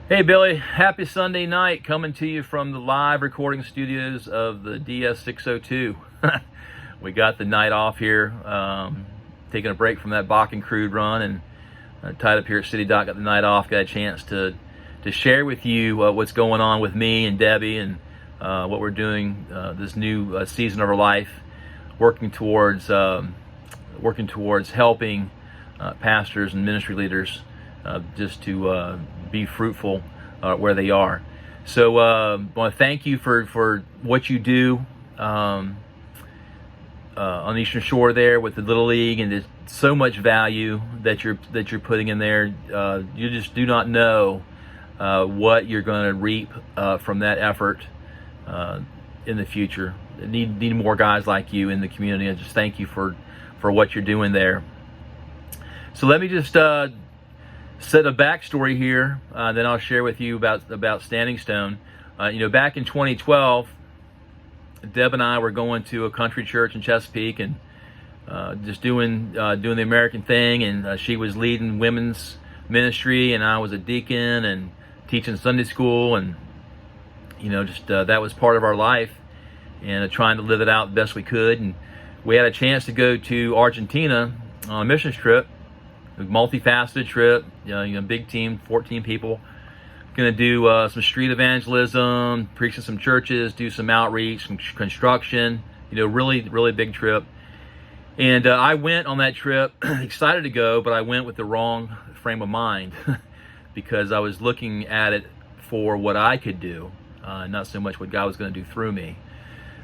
Hey Billy, happy Sunday night, coming to you from the live recording studios of the DS602. We got the night off here, taking a break from that Bakken crude run, and tied up here at City Dock, got the night off, got a chance to share with you what's going on with me and Debbie, and what we're doing this new season of our life, working towards helping pastors and ministry leaders just to be fruitful where they are. So I want to thank you for what you do on the Eastern Shore there with the Little League, and there's so much value that you're putting in there. You just do not know what you're going to reap from that effort in the future. Need more guys like you in the community. I just thank you for what you're doing there. So let me just set a backstory here, then I'll share with you about Standing Stone. Back in 2012, Deb and I were going to a country church in Chesapeake, and just doing the American thing, and she was leading women's ministry, and I was a deacon and teaching Sunday school, and that was part of our life, and trying to live it out the best we could. And we had a chance to go to Argentina on a missions trip, a multifaceted trip, big team, 14 people. Going to do some street evangelism, preach in some churches, do some outreach, some construction, really, really big trip. And I went on that trip excited to go, but I went with the wrong frame of mind because I was looking at it for what I could do, not so much what God was going to do through me.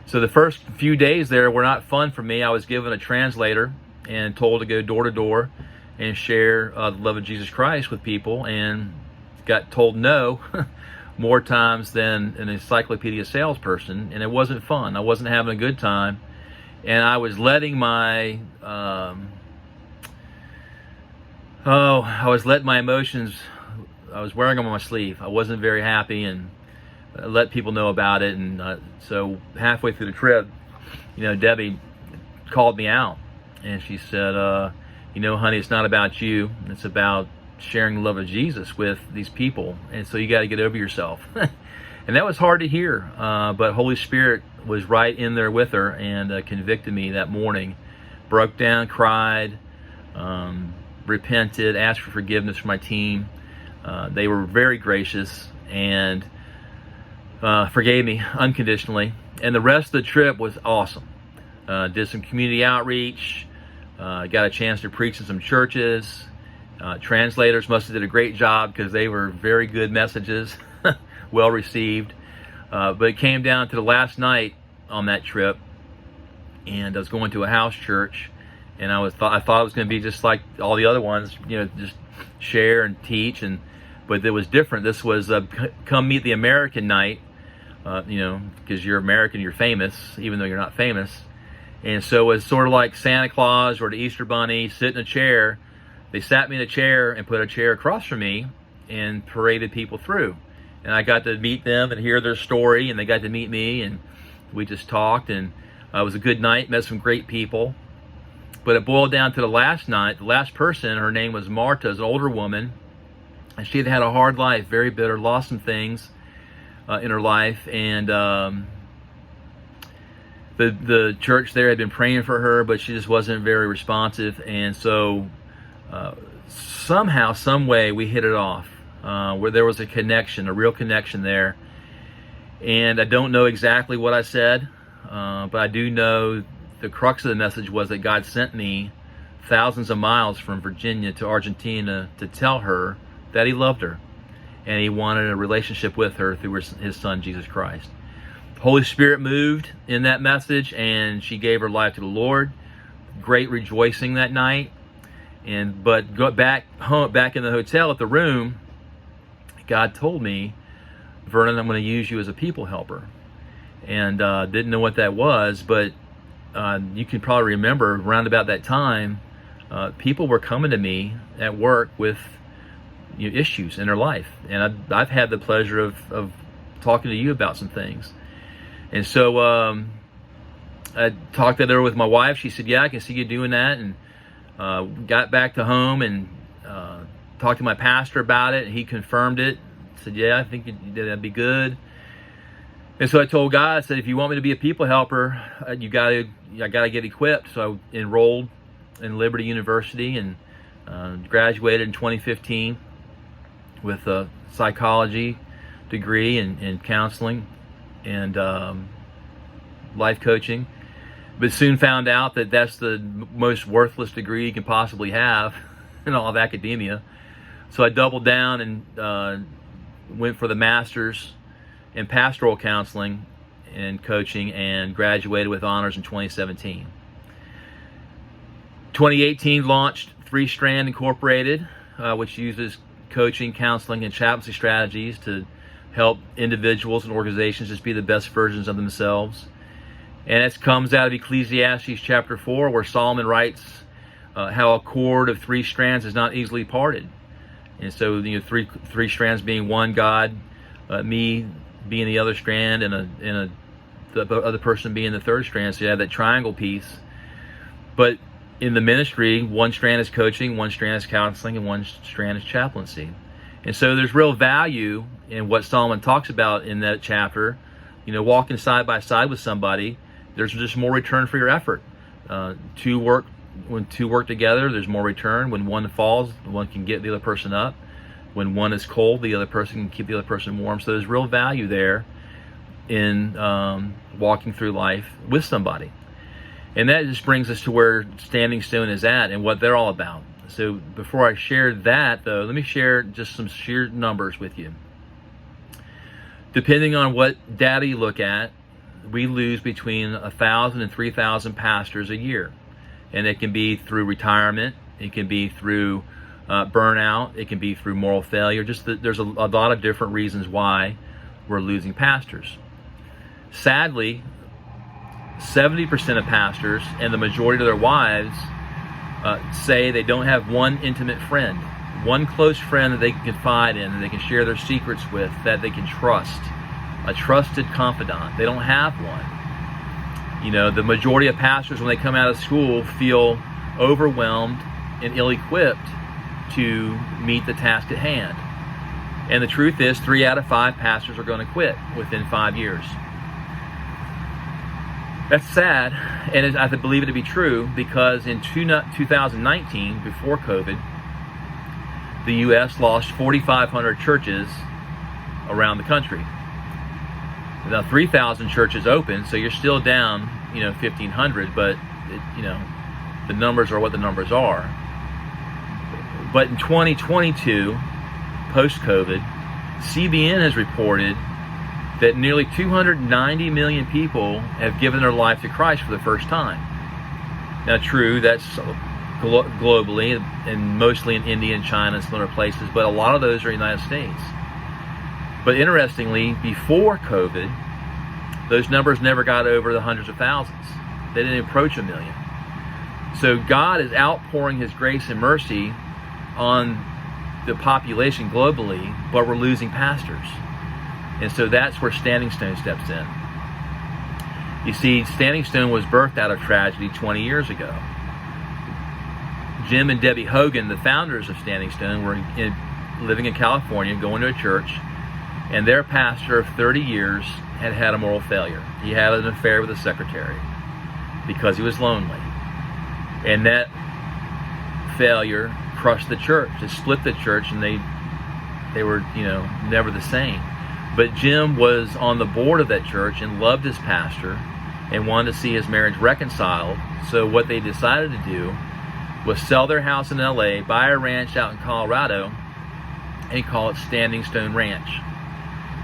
So the first few days there were not fun for me. I was given a translator and told to go door to door and share the love of Jesus Christ with people, and got told no more times than an encyclopedia salesperson, and it wasn't fun. I wasn't having a good time, and I was letting my my emotions, I was wearing them on my sleeve. I wasn't very happy, and I let people know about it. And so halfway through the trip, Debbie called me out, and she said, honey, it's not about you. It's about sharing the love of Jesus with these people. And so you got to get over yourself. And that was hard to hear. But Holy Spirit was right in there with her, and convicted me that morning. Broke down, cried, repented, asked for forgiveness from my team. They were very gracious and forgave me unconditionally. And the rest of the trip was awesome. Did some community outreach. Got a chance to preach in some churches. Translators must have did a great job because they were very good messages, well received. But it came down to the last night on that trip, and I was going to a house church, and I thought it was going to be just like all the other ones, just share and teach, but it was different. This was come meet the American night, because you're American, you're famous, even though you're not famous. And so it was sort of like Santa Claus or the Easter Bunny, sit in a chair. They sat me in a chair and put a chair across from me and paraded people through. And I got to meet them and hear their story, and they got to meet me, and we just talked, and it was a good night, met some great people. But it boiled down to the last night. The last person, her name was Marta, is an older woman, and she had had a hard life, very bitter, lost some things in her life, and the church there had been praying for her, but she just wasn't very responsive. And so somehow, some way, we hit it off, where there was a connection, a real connection there. And I don't know exactly what I said, but I do know the crux of the message was that God sent me thousands of miles from Virginia to Argentina to tell her that He loved her, and He wanted a relationship with her through His Son, Jesus Christ. Holy Spirit moved in that message, and she gave her life to the Lord. Great rejoicing that night. But go back home, back in the hotel at the room, God told me, Vernon, I'm going to use you as a people helper. And didn't know what that was, but you can probably remember around about that time, people were coming to me at work with issues in their life. And I've had the pleasure of talking to you about some things. And so I talked it over with my wife. She said, yeah, I can see you doing that. And got back to home and talked to my pastor about it. And he confirmed it I said, yeah, I think that'd be good. And so I told God, I said, if you want me to be a people helper, I got to get equipped. So I enrolled in Liberty University and graduated in 2015 with a psychology degree in counseling and life coaching. But soon found out that that's the most worthless degree you can possibly have in all of academia. So I doubled down and went for the master's in pastoral counseling and coaching and graduated with honors in 2017. 2018 launched Three Strand Incorporated, which uses coaching, counseling, and chaplaincy strategies to help individuals and organizations just be the best versions of themselves. And it comes out of Ecclesiastes chapter 4, where Solomon writes how a cord of three strands is not easily parted. And so, three strands being one, God, me being the other strand, and the other person being the third strand. So you have that triangle piece. But in the ministry, one strand is coaching, one strand is counseling, and one strand is chaplaincy. And so there's real value in what Solomon talks about in that chapter. Walking side by side with somebody, there's just more return for your effort. When two work together, there's more return. When one falls, one can get the other person up. When one is cold, the other person can keep the other person warm. So there's real value there in walking through life with somebody. And that just brings us to where Standing Stone is at and what they're all about. So before I share that, though, let me share just some sheer numbers with you. Depending on what data you look at, we lose between 1,000 and 3,000 pastors a year. And it can be through retirement, it can be through burnout, it can be through moral failure. There's a lot of different reasons why we're losing pastors. Sadly, 70% of pastors and the majority of their wives say they don't have one intimate friend, one close friend that they can confide in, that they can share their secrets with, that they can trust, a trusted confidant. They don't have one. The majority of pastors, when they come out of school, feel overwhelmed and ill-equipped to meet the task at hand. And the truth is, 3 out of 5 pastors are going to quit within 5 years. That's sad, and I believe it to be true, because in 2019, before COVID, the U.S. lost 4,500 churches around the country. Now 3,000 churches open, so you're still down, 1,500, but the numbers are what the numbers are. But in 2022, post-COVID, CBN has reported that nearly 290 million people have given their life to Christ for the first time. Now, true, that's globally, and mostly in India and China and some other places, but a lot of those are in the United States. But interestingly, before COVID, those numbers never got over the hundreds of thousands. They didn't approach 1 million. So God is outpouring His grace and mercy on the population globally, but we're losing pastors. And so that's where Standing Stone steps in. You see, Standing Stone was birthed out of tragedy 20 years ago. Jim and Debbie Hogan, the founders of Standing Stone, were living in California, going to a church, and their pastor of 30 years had a moral failure. He had an affair with a secretary because he was lonely. And that failure crushed the church. It split the church, and they were, never the same. But Jim was on the board of that church and loved his pastor and wanted to see his marriage reconciled. So what they decided to do was sell their house in LA, buy a ranch out in Colorado, and call it Standing Stone Ranch,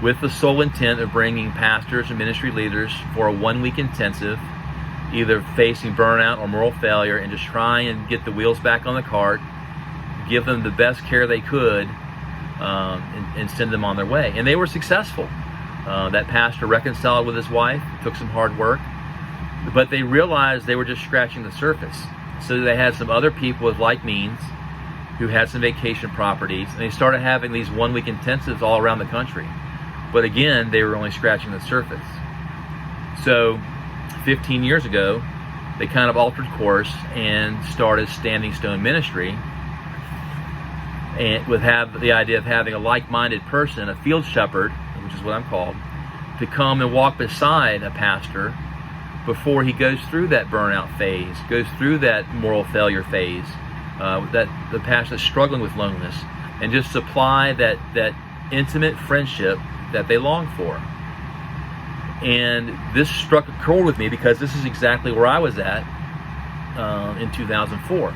with the sole intent of bringing pastors and ministry leaders for a 1-week intensive, either facing burnout or moral failure, and just try and get the wheels back on the cart, give them the best care they could, and send them on their way. And they were successful. That pastor reconciled with his wife. It took some hard work, but they realized they were just scratching the surface. So they had some other people with like means who had some vacation properties, and they started having these 1-week intensives all around the country. But again, they were only scratching the surface. So 15 years ago, they kind of altered course and started Standing Stone Ministry. and with the idea of having a like-minded person, a field shepherd, which is what I'm called, to come and walk beside a pastor before he goes through that burnout phase, goes through that moral failure phase, that the pastor is struggling with loneliness, and just supply that intimate friendship that they long for. And this struck a chord with me because this is exactly where I was at in 2004.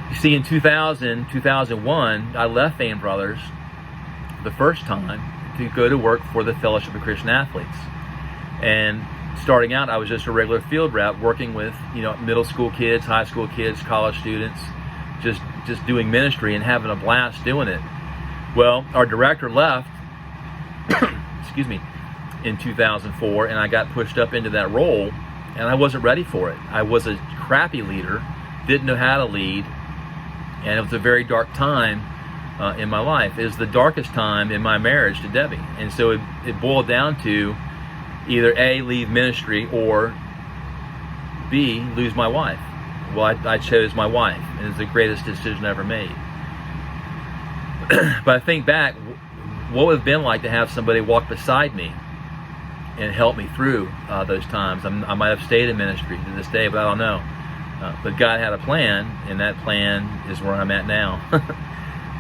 You see, in 2001, I left Fane Brothers the first time to go to work for the Fellowship of Christian Athletes. And starting out, I was just a regular field rep working with, middle school kids, high school kids, college students, just doing ministry and having a blast doing it. Well, our director left, excuse me, in 2004, and I got pushed up into that role, and I wasn't ready for it. I was a crappy leader, didn't know how to lead, and it was a very dark time in my life. It was the darkest time in my marriage to Debbie. And so it boiled down to either A, leave ministry, or B, lose my wife. Well, I chose my wife, and it's the greatest decision I ever made. But I think back, what would it have been like to have somebody walk beside me and help me through those times? I might have stayed in ministry to this day, but I don't know. But God had a plan, and that plan is where I'm at now.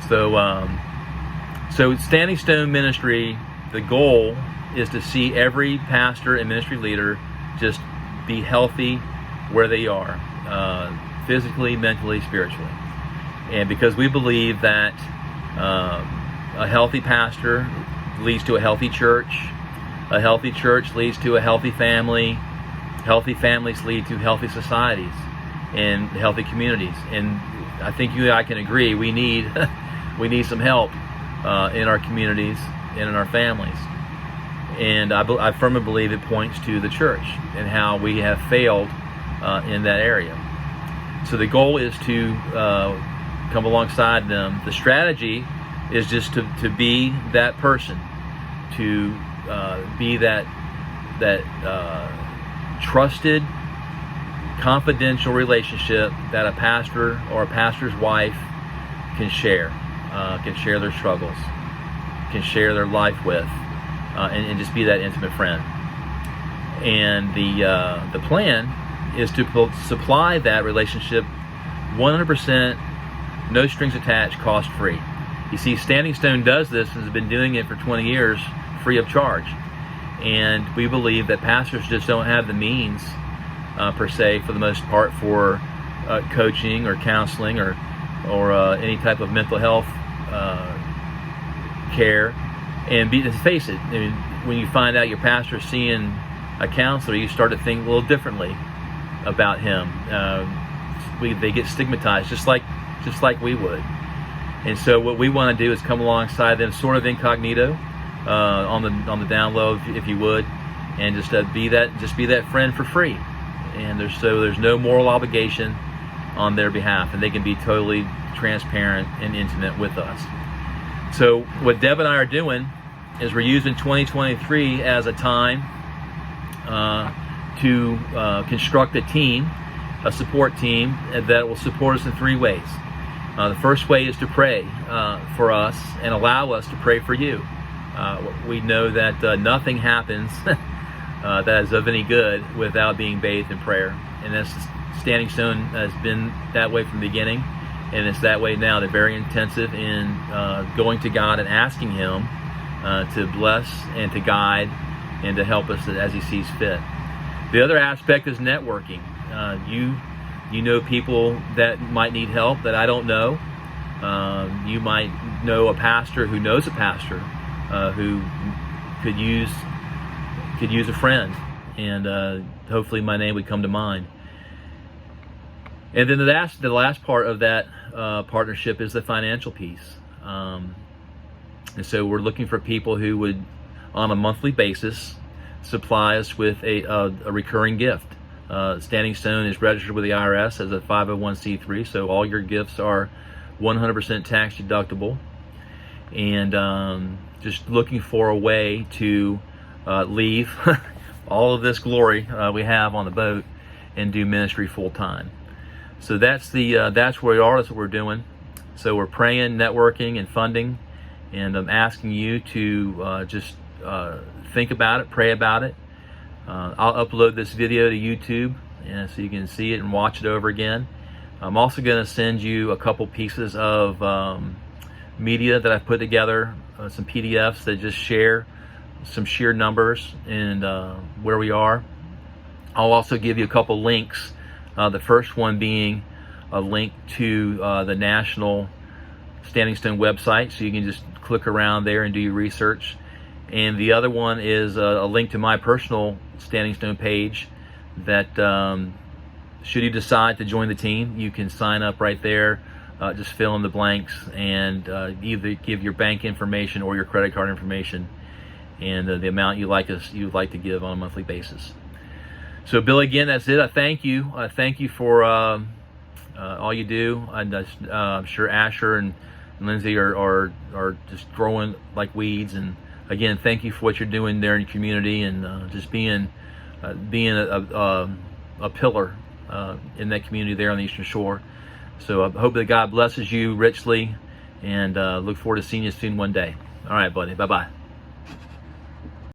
So Standing Stone Ministry, the goal is to see every pastor and ministry leader just be healthy where they are, physically, mentally, spiritually. And because we believe that a healthy pastor leads to a healthy church leads to a healthy families lead to healthy societies and healthy communities. And I think you and I can agree we need some help in our communities and in our families. And I firmly believe it points to the church and how we have failed in that area. So the goal is to come alongside them. The strategy is just to be that person, to be that trusted, confidential relationship that a pastor or a pastor's wife can share their struggles, can share their life with, and just be that intimate friend. And the plan is to supply that relationship 100%, no strings attached, cost-free. You see, Standing Stone does this and has been doing it for 20 years free of charge. And we believe that pastors just don't have the means, per se, for the most part, for coaching or counseling or any type of mental health care. And let's face it, I mean, when you find out your pastor is seeing a counselor, you start to think a little differently about him. They get stigmatized just like we would. And so what we want to do is come alongside them, sort of incognito, on the down low, if you would, and just be that friend for free. And there's no moral obligation on their behalf, and they can be totally transparent and intimate with us. So what Deb and I are doing is we're using 2023 as a time to construct a support team that will support us in three ways. The first way is to pray for us and allow us to pray for you. We know that nothing happens that is of any good without being bathed in prayer. And that's Standing Stone has been that way from the beginning, and it's that way now. They're very intensive in going to God and asking Him to bless and to guide and to help us as He sees fit. The other aspect is networking. You know people that might need help that I don't know. You might know a pastor who knows a pastor who could use a friend, and hopefully my name would come to mind. And then the last part of that partnership is the financial piece. And so we're looking for people who would, on a monthly basis, supply us with a recurring gift. Standing Stone is registered with the IRS as a 501c3, so all your gifts are 100% tax deductible. And just looking for a way to leave all of this glory we have on the boat and do ministry full time. So that's where we are. That's what we're doing. So we're praying, networking, and funding, and I'm asking you to just think about it, pray about it. I'll upload this video to YouTube, and so you can see it and watch it over again. I'm also going to send you a couple pieces of media that I've put together, some PDFs that just share some sheer numbers and where we are. I'll also give you a couple links. The first one being a link to the National Standing Stone website, so you can just click around there and do your research. And the other one is a link to my personal Standing Stone page that should you decide to join the team, you can sign up right there, just fill in the blanks, and either give your bank information or your credit card information and the amount you'd like to give on a monthly basis. So Bill, again, that's it. I thank you. I thank you for all you do. I'm sure Asher and Lindsay are just growing like weeds. And again, thank you for what you're doing there in your community, and just being a pillar in that community there on the Eastern Shore. So I hope that God blesses you richly, and look forward to seeing you soon one day. All right, buddy. Bye-bye.